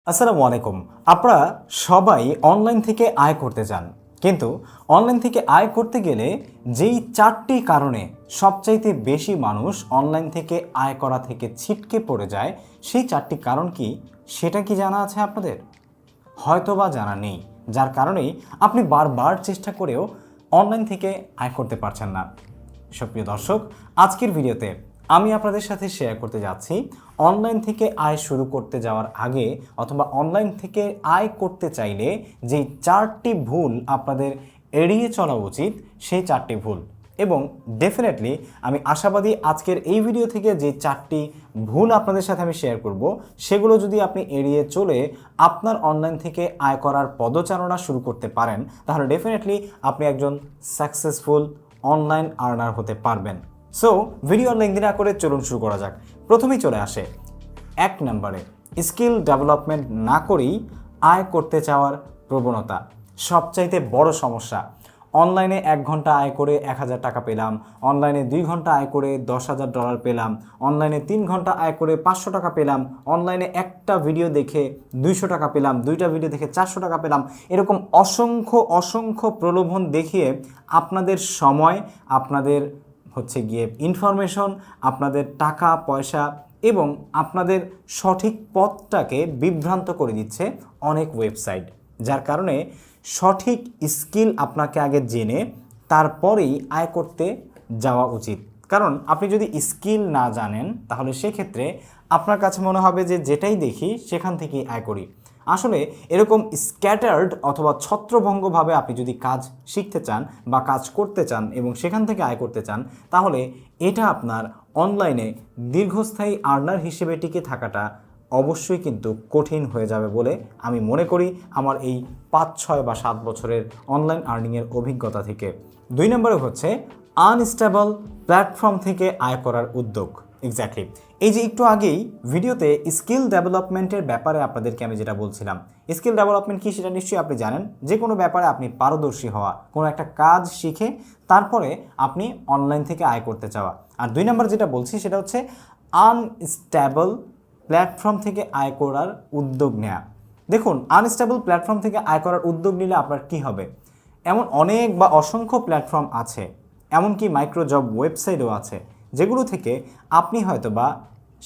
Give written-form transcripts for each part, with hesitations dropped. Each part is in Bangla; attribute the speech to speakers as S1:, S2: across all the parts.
S1: আসসালামু আলাইকুম। আপনারা সবাই অনলাইন থেকে আয় করতে চান, কিন্তু অনলাইন থেকে আয় করতে গেলে যেই 4টি কারণে সবচাইতে বেশি মানুষ অনলাইন থেকে আয় করা থেকে ছিটকে পড়ে যায়, সেই 4টি কারণ কি সেটা কি জানা আছে আপনাদের? হয়তোবা জানা নেই, যার কারণেই আপনি বারবার চেষ্টা করেও অনলাইন থেকে আয় করতে পারছেন না। সুপ্রিয় দর্শক, আজকের ভিডিওতে আমি আপনাদের সাথে শেয়ার করতে যাচ্ছি অনলাইন থেকে আয় শুরু করতে যাওয়ার আগে অথবা অনলাইন থেকে আয় করতে চাইলে যেই 4টি ভুল আপনাদের এড়িয়ে চলা উচিত, সেই 4টি ভুল। এবং ডেফিনেটলি আমি আশাবাদী আজকের এই ভিডিও থেকে যে 4টি ভুল আপনাদের সাথে আমি শেয়ার করব, সেগুলো যদি আপনি এড়িয়ে চলে আপনার অনলাইন থেকে আয় করার পদচারণা শুরু করতে পারেন, তাহলে ডেফিনেটলি আপনি একজন সাকসেসফুল অনলাইন আর্নার হতে পারবেন। সো ভিডিও লেংথি না করে চলুন শুরু করা যাক। প্রথমেই চলে আসে 1 নম্বরে, স্কিল ডেভেলপমেন্ট না করেই আয় করতে চাওয়ার প্রবণতা। সবচাইতে বড় সমস্যা। অনলাইনে 1 ঘন্টা আয় করে 1000 টাকা পেলাম, অনলাইনে 2 ঘন্টা আয় করে $10,000 পেলাম, অনলাইনে 3 ঘন্টা আয় করে 500 টাকা পেলাম, অনলাইনে একটা ভিডিও দেখে 200 টাকা পেলাম, 2টা ভিডিও দেখে 400 টাকা পেলাম। এরকম অসংখ্য প্রলোভন দেখিয়ে আপনাদের সময়, আপনাদের ইনফরমেশন, আপনাদের টাকা পয়সা এবং আপনাদের সঠিক পথটাকে বিভ্রান্ত করে দিচ্ছে অনেক ওয়েবসাইট, যার কারণে সঠিক স্কিল আপনাকে আগে জেনে তারপরেই আয় করতে যাওয়া উচিত। কারণ আপনি যদি স্কিল না জানেন, তাহলে সেক্ষেত্রে আপনার কাছে মনে হবে যে যেটাই দেখি সেখান থেকেই আয় করি। আসলে এরকম স্ক্যাটার্ড অথবা ছত্রভঙ্গভাবে আপনি যদি কাজ শিখতে চান বা কাজ করতে চান এবং সেখান থেকে আয় করতে চান, তাহলে এটা আপনার অনলাইনে দীর্ঘস্থায়ী আর্নার হিসেবে টিকে থাকাটা অবশ্যই কিন্তু কঠিন হয়ে যাবে বলে আমি মনে করি আমার এই 5, 6 বা 7 বছরের অনলাইন আর্নিংয়ের অভিজ্ঞতা থেকে। 2 নম্বরে হচ্ছে আনস্টেবল প্ল্যাটফর্ম থেকে আয় করার উদ্যোগ। এক্স্যাক্টলি, এই যে একটু আগেই ভিডিওতে স্কিল ডেভেলপমেন্টের ব্যাপারে আপনাদেরকে আমি যেটা বলছিলাম, স্কিল ডেভেলপমেন্ট কি সেটা নিশ্চয়ই আপনি জানেন। যে কোনো ব্যাপারে আপনি পারদর্শী হওয়া, কোনো একটা কাজ শিখে তারপরে আপনি অনলাইন থেকে আয় করতে চাওয়া। আর 2 নম্বর যেটা বলছি সেটা হচ্ছে আনস্টেবল প্ল্যাটফর্ম থেকে আয় করার উদ্যোগ নেওয়া। দেখুন, আনস্টেবল প্ল্যাটফর্ম থেকে আয় করার উদ্যোগ নিলে আপনার কি হবে? এমন অনেক বা অসংখ্য প্ল্যাটফর্ম আছে, এমনকি মাইক্রো জব ওয়েবসাইটও আছে, যেগুলো থেকে আপনি হয়তো বা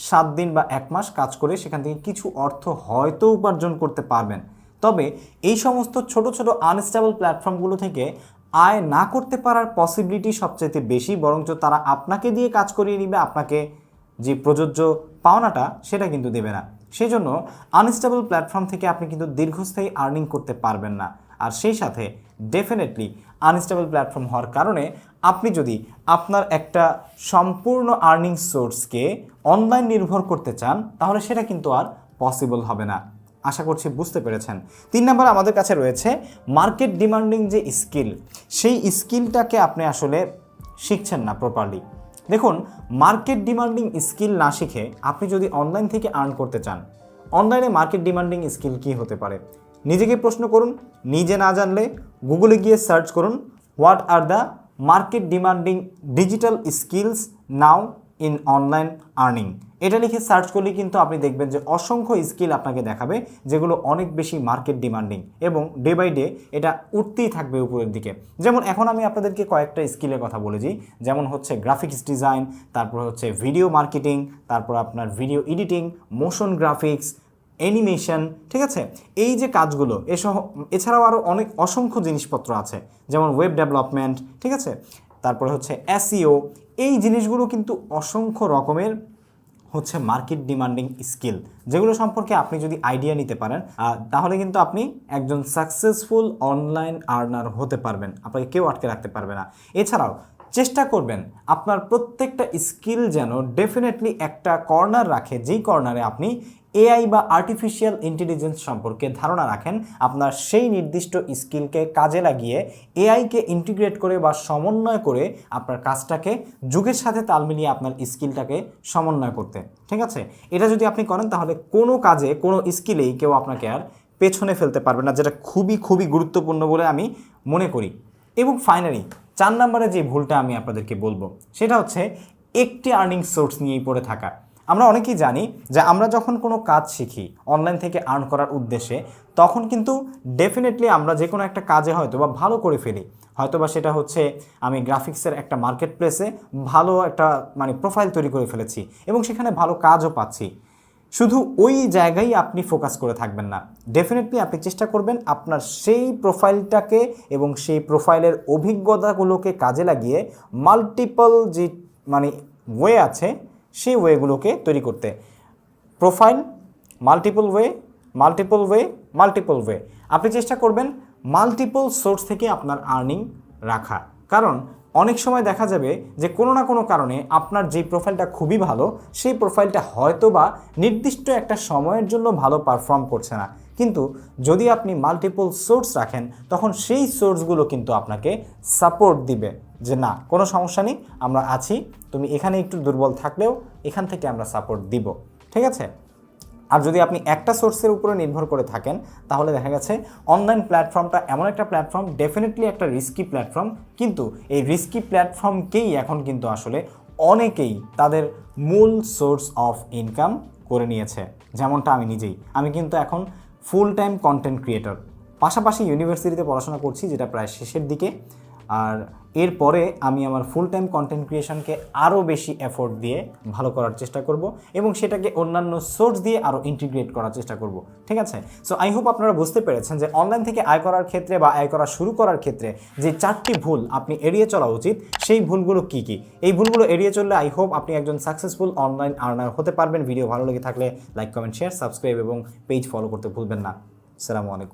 S1: 7 দিন বা 1 মাস কাজ করে সেখান থেকে কিছু অর্থ হয়তো উপার্জন করতে পারবেন। তবে এই সমস্ত ছোট আনস্টেবল প্ল্যাটফর্মগুলো থেকে আয় না করতে পারার পসিবিলিটি সবচেয়ে বেশি, বরঞ্চ তারা আপনাকে দিয়ে কাজ করিয়ে নিবে, আপনাকে যে প্রযোজ্য পাওনাটা সেটা কিন্তু দেবে না। সেই জন্য আনস্টেবল প্ল্যাটফর্ম থেকে আপনি কিন্তু দীর্ঘস্থায়ী আর্নিং করতে পারবেন না। আর সেই সাথে ডেফিনেটলি আনস্টেবল প্ল্যাটফর্ম হওয়ার কারণে আপনি যদি আপনার একটা সম্পূর্ণ আর্নিং সোর্সকে অনলাইন নির্ভর করতে চান, তাহলে সেটা কিন্তু আর পসিবল হবে না। আশা করছি বুঝতে পেরেছেন। 3 নম্বর আমাদের কাছে রয়েছে মার্কেট ডিমান্ডিং যে স্কিল, সেই স্কিলটাকে আপনি আসলে শিখছেন না প্রপারলি। দেখুন, মার্কেট ডিমান্ডিং স্কিল না শিখে আপনি যদি অনলাইন থেকে আর্ন করতে চান, অনলাইনে মার্কেট ডিমান্ডিং স্কিল কী হতে পারে নিজেকে প্রশ্ন করুন। নিজে না জানলে গুগলে গিয়ে সার্চ করুন, what are the market demanding digital skills now in online earning. এটা লিখে সার্চ করলে কিন্তু আপনি দেখবেন যে অসংখ্য স্কিল আপনাকে দেখাবে, যেগুলো অনেক বেশি মার্কেট ডিমান্ডিং এবং ডে বাই ডে এটা উঠতেই থাকবে উপরের দিকে। যেমন এখন আমি আপনাদেরকে কয়েকটা স্কিলের কথা বলেছি, যেমন হচ্ছে গ্রাফিক্স ডিজাইন, তারপর হচ্ছে ভিডিও মার্কেটিং, তারপর আপনার video editing, motion graphics, animation, ঠিক আছে? এই যে কাজগুলো এছাড়াও আরও অসংখ্য জিনিসপত্র আছে, যেমন ওয়েব ডেভেলপমেন্ট, ঠিক আছে? তারপরে হচ্ছে এসইও। এই জিনিসগুলো কিন্তু অসংখ্য রকমের হচ্ছে মার্কেট ডিমান্ডিং স্কিল, যেগুলো সম্পর্কে আপনি যদি আইডিয়া নিতে পারেন, তাহলে কিন্তু আপনি একজন সাকসেসফুল অনলাইন আর্নার হতে পারবেন, আপনাকে কেউ আটকে রাখতে পারবে না। এছাড়াও চেষ্টা করবেন আপনার প্রত্যেকটা স্কিল যেন ডেফিনেটলি একটা কর্নার রাখে, যেই কর্নারে আপনি এআই বা আর্টিফিশিয়াল ইন্টেলিজেন্স সম্পর্কে ধারণা রাখেন। আপনার সেই নির্দিষ্ট স্কিলকে কাজে লাগিয়ে এআইকে ইন্টিগ্রেট করে বা সমন্বয় করে আপনার কাজটাকে যুগের সাথে তাল মিলিয়ে আপনার স্কিলটাকে সমন্বয় করতে, ঠিক আছে? এটা যদি আপনি করেন, তাহলে কোনো কাজে, কোনো স্কিলেই কেউ আপনাকে আর পেছনে ফেলতে পারবে না, যেটা খুবই গুরুত্বপূর্ণ বলে আমি মনে করি। এবং ফাইনালি 4 নম্বরে যে ভুলটা আমি আপনাদেরকে বলবো, সেটা হচ্ছে একটি আর্নিং সোর্স নিয়েই পড়ে থাকা। আমরা অনেকেই জানি যে আমরা যখন কোনো কাজ শিখি অনলাইন থেকে আর্ন করার উদ্দেশ্যে, তখন কিন্তু ডেফিনেটলি আমরা যে কোনো একটা কাজে হয়তো বা ভালো করে ফেলি। হয়তো বা সেটা হচ্ছে আমি গ্রাফিক্সের একটা মার্কেট প্লেসে ভালো একটা মানে প্রোফাইল তৈরি করে ফেলেছি এবং সেখানে ভালো কাজও পাচ্ছি। শুধু ওই জায়গায় আপনি ফোকাস করে থাকবেন না, ডেফিনেটলি আপনি চেষ্টা করবেন আপনার সেই প্রোফাইলটাকে এবং সেই প্রোফাইলের অভিজ্ঞতাগুলোকে কাজে লাগিয়ে মাল্টিপল যে মানে ওয়ে আছে সেই ওয়েগুলোকে তৈরি করতে। Profile, multiple way, multiple way, multiple way. আপনি চেষ্টা করবেন মাল্টিপল সোর্স থেকে আপনার আর্নিং রাখা, কারণ অনেক সময় দেখা যাবে যে কোনো না কোনো কারণে আপনার যে প্রোফাইলটা খুবই ভালো, সেই প্রোফাইলটা হয়তো বা নির্দিষ্ট একটা সময়ের জন্য ভালো পারফর্ম করছে না, কিন্তু যদি আপনি মাল্টিপল সোর্স রাখেন তখন সেই সোর্সগুলো কিন্তু আপনাকে সাপোর্ট দিবে যে না, কোনো সমস্যা নেই, আমরা আছি, তুমি এখানে একটু দুর্বল থাকলেও এখান থেকে আমরা সাপোর্ট দিব। ঠিক আছে? আর যদি আপনি একটা সোর্সের উপরে নির্ভর করে থাকেন তাহলে দেখা গেছে অনলাইন প্ল্যাটফর্মটা এমন একটা প্ল্যাটফর্ম, ডেফিনেটলি একটা রিস্কি প্ল্যাটফর্ম, কিন্তু এই রিস্কি প্ল্যাটফর্মকেই এখন কিন্তু আসলে অনেকেই তাদের মূল সোর্স অফ ইনকাম করে নিয়েছে। যেমনটা আমি নিজেই, আমি কিন্তু এখন ফুল টাইম কন্টেন্ট ক্রিয়েটর, পাশাপাশি ইউনিভার্সিটিতে পড়াশোনা করছি যেটা প্রায় শেষের দিকে। আর এরপরে আমি আমার ফুল টাইম কন্টেন্ট ক্রিয়েশনকে আরও বেশি এফোর্ট দিয়ে ভালো করার চেষ্টা করব এবং সেটাকে অন্যান্য সোর্স দিয়ে আরও ইন্টিগ্রেট করার চেষ্টা করব। ঠিক আছে? সো আই হোপ আপনারা বুঝতে পেরেছেন যে অনলাইন থেকে আয় করার ক্ষেত্রে বা আয় করা শুরু করার ক্ষেত্রে যে 4টি ভুল আপনি এড়িয়ে চলা উচিত, সেই ভুলগুলো কী কী। এই ভুলগুলো এড়িয়ে চললে আই হোপ আপনি একজন সাকসেসফুল অনলাইন আর্নার হতে পারবেন। ভিডিও ভালো লেগে থাকলে লাইক, কমেন্ট, শেয়ার, সাবস্ক্রাইব এবং পেজ ফলো করতে ভুলবেন না। আসসালামু আলাইকুম।